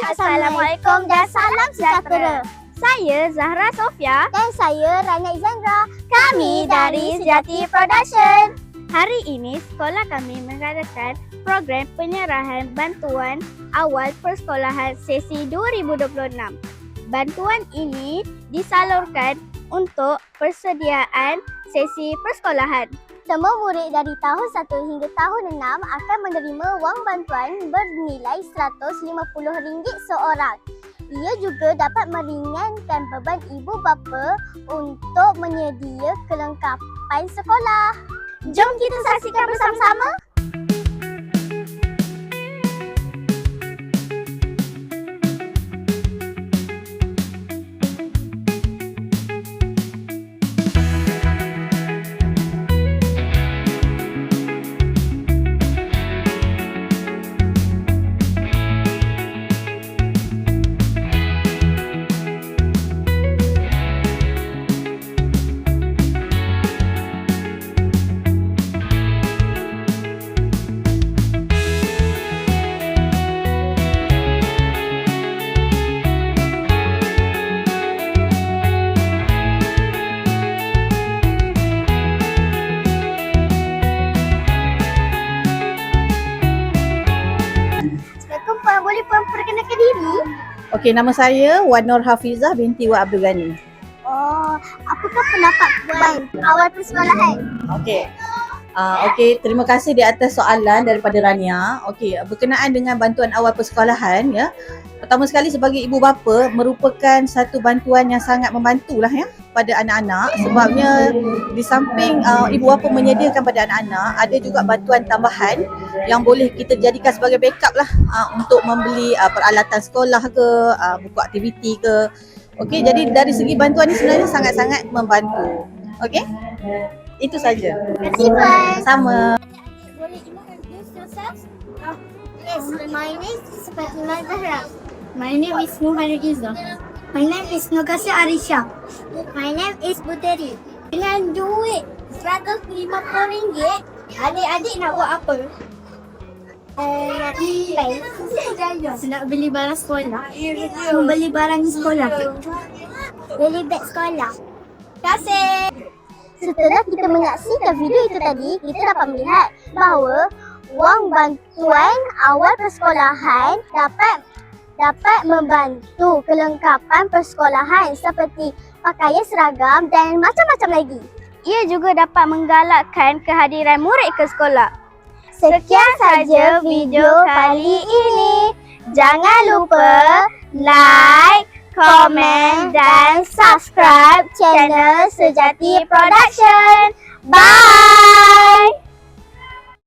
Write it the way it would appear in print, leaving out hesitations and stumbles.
Assalamualaikum dan salam sejahtera. Saya Zahra Sofia Dan saya Rania Izandra. Kami dari Sejati Production. Hari ini sekolah kami mengadakan program penyerahan bantuan awal persekolahan sesi 2026. Bantuan ini disalurkan untuk persediaan sesi persekolahan. Semua murid dari tahun 1 hingga tahun 6 akan menerima wang bantuan bernilai RM150 seorang. Ia juga dapat meringankan beban ibu bapa untuk menyedia kelengkapan sekolah. Jom kita saksikan bersama-sama. Boleh perkenalkan diri? Okey, nama saya Wan Nur Hafizah binti Wak Abdul Ghani. Oh, apakah pendapat Wan awal persekolahan? Okey, terima kasih di atas soalan daripada Rania. Okey, berkenaan dengan bantuan awal persekolahan ya. Pertama sekali sebagai ibu bapa merupakan satu bantuan yang sangat membantulah ya pada anak-anak, sebabnya di samping ibu bapa menyediakan pada anak-anak, ada juga bantuan tambahan yang boleh kita jadikan sebagai backup lah untuk membeli peralatan sekolah ke, buku aktiviti ke. Okey, jadi dari segi bantuan ni sebenarnya sangat-sangat membantu. Okey? Itu saja. Terima kasih, Wan. Sama. Boleh introduce yourself? Yes, my name is Fatimah Zahra. My name is Muhammad Izzah. My name is Nukasya Arisha. My name is Puteri. Dengan duit RM150, adik-adik nak buat apa? Nak play. Nak beli barang sekolah. Membeli barang sekolah. Beli beg sekolah. Terima kasih. Setelah kita menyaksikan video itu tadi, kita dapat melihat bahawa wang bantuan awal persekolahan dapat membantu kelengkapan persekolahan seperti pakaian seragam dan macam-macam lagi. Ia juga dapat menggalakkan kehadiran murid ke sekolah. Sekian saja video kali ini. Jangan lupa like, komen dan subscribe channel Sejati Production. Bye!